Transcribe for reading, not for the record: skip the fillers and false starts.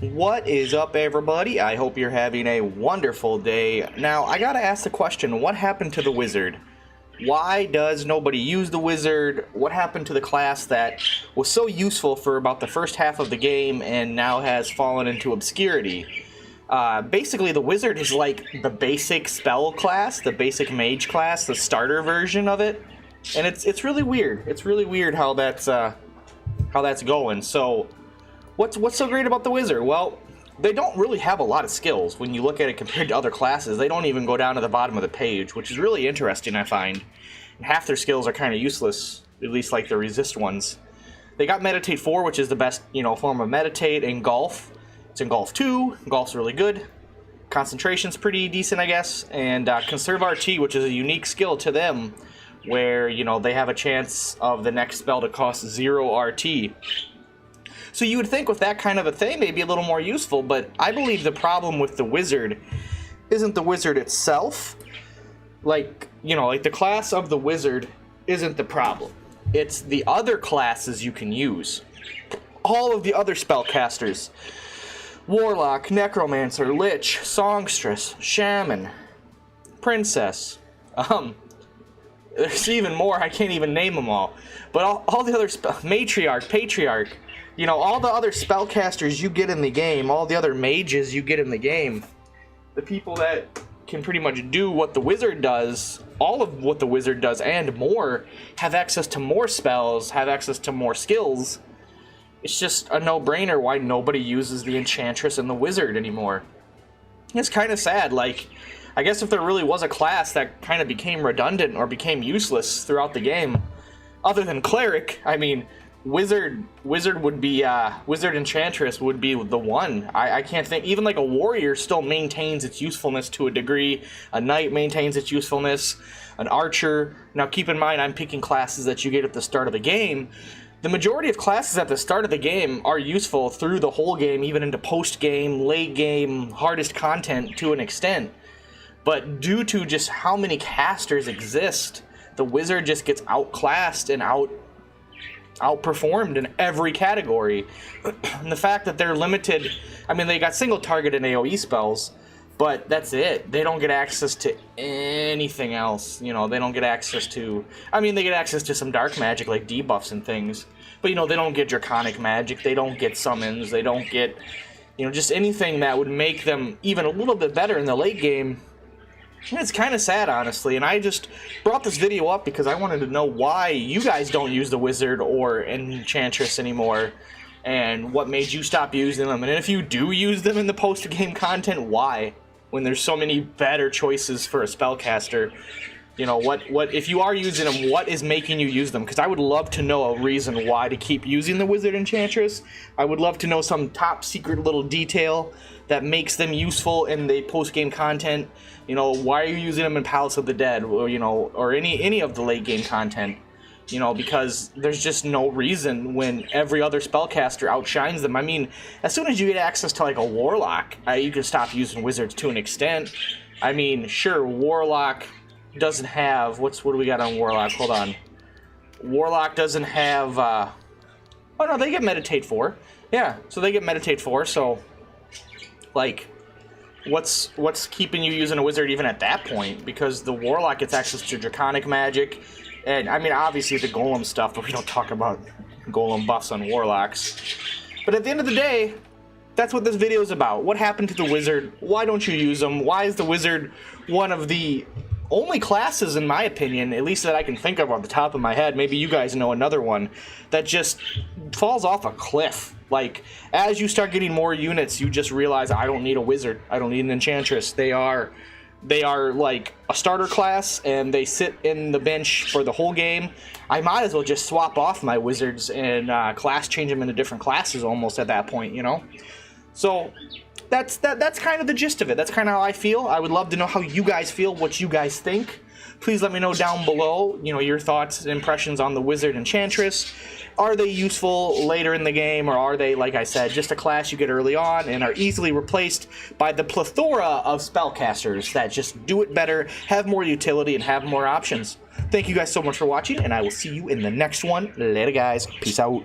What is up, everybody? I hope you're having a wonderful day. Now, I gotta ask the question, what happened to the wizard? Why does nobody use the wizard? What happened to the class that was so useful for about the first half of the game and now has fallen into obscurity? Basically, the wizard is like the basic spell class, the basic mage class, the starter version of it. And it's really weird. It's really weird how that's going. So, what's so great about the wizard? Well, they don't really have a lot of skills when you look at it compared to other classes. They don't even go down to the bottom of the page, which is really interesting, I find. And half their skills are kind of useless, at least like the resist ones. They got Meditate 4, which is the best, form of Meditate, and Golf. It's in Golf 2. Golf's really good. Concentration's pretty decent, I guess. And Conserve RT, which is a unique skill to them, where, they have a chance of the next spell to cost 0 RT. So you would think with that kind of a thing, they'd be a little more useful, but I believe the problem with the wizard isn't the wizard itself. Like the class of the wizard isn't the problem. It's the other classes you can use. All of the other spellcasters. Warlock, Necromancer, Lich, Songstress, Shaman, Princess. There's even more, I can't even name them all. But all the other Matriarch, Patriarch, all the other spellcasters you get in the game, all the other mages you get in the game, the people that can pretty much do what the wizard does, all of what the wizard does and more, have access to more spells, have access to more skills. It's just a no-brainer why nobody uses the Enchantress and the wizard anymore. It's kind of sad. Like, I guess if there really was a class that kind of became redundant or became useless throughout the game, other than Cleric, I mean, Wizard would be, Wizard Enchantress would be the one. I can't think, even like a Warrior still maintains its usefulness to a degree, a Knight maintains its usefulness, an Archer. Now keep in mind, I'm picking classes that you get at the start of the game. The majority of classes at the start of the game are useful through the whole game, even into post-game, late-game, hardest content to an extent. But due to just how many casters exist, the Wizard just gets outclassed and outperformed in every category. And the fact that they're limited, I mean, they got single target and AoE spells, but that's it. They don't get access to anything else. They don't get access to, they get access to some dark magic like debuffs and things, but they don't get draconic magic, they don't get summons, they don't get, just anything that would make them even a little bit better in the late game. It's kind of sad, honestly, and I just brought this video up because I wanted to know why you guys don't use the Wizard or Enchantress anymore, and what made you stop using them, and if you do use them in the post-game content, why? When there's so many better choices for a spellcaster. What if you are using them, what is making you use them? Because I would love to know a reason why to keep using the Wizard Enchantress. I would love to know some top secret little detail that makes them useful in the post-game content. Why are you using them in Palace of the Dead, or any of the late game content? Because there's just no reason when every other spellcaster outshines them. I mean, as soon as you get access to like a Warlock, you can stop using wizards to an extent. I mean, sure, Warlock doesn't have, what do we got on Warlock? Hold on. Warlock doesn't have, oh no, they get Meditate 4. Yeah, so they get Meditate 4, so, like, what's keeping you using a wizard even at that point? Because the Warlock gets access to draconic magic, and, I mean, obviously the golem stuff, but we don't talk about golem buffs on Warlocks. But at the end of the day, that's what this video is about. What happened to the wizard? Why don't you use them? Why is the wizard one of the only classes, in my opinion, at least that I can think of off the top of my head, maybe you guys know another one, that just falls off a cliff? Like, as you start getting more units, you just realize, I don't need a wizard, I don't need an enchantress. They are like a starter class, and they sit in the bench for the whole game. I might as well just swap off my wizards and class change them into different classes almost at that point, So that's kind of the gist of it. That's kind of how I feel. I would love to know how you guys feel, what you guys think. Please let me know down below, your thoughts and impressions on the Wizard Enchantress. Are they useful later in the game, or are they, like I said, just a class you get early on and are easily replaced by the plethora of spellcasters that just do it better, have more utility, and have more options? Thank you guys so much for watching, and I will see you in the next one. Later, guys. Peace out.